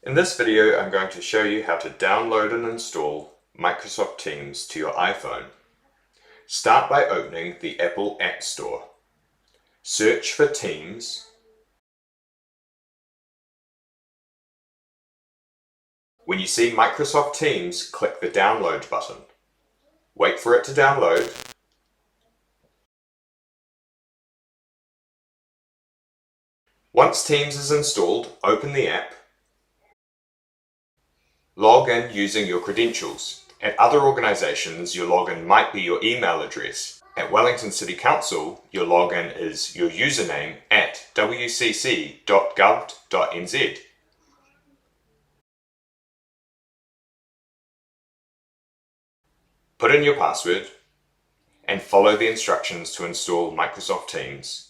In this video, I'm going to show you how to download and install Microsoft Teams to your iPhone. Start by opening the Apple App Store. Search for Teams. When you see Microsoft Teams, click the Download button. Wait for it to download. Once Teams is installed, open the app. Log in using your credentials. At other organizations, your login might be your email address. At Wellington City Council, your login is your username at wcc.gov.nz. Put in your password and follow the instructions to install Microsoft Teams.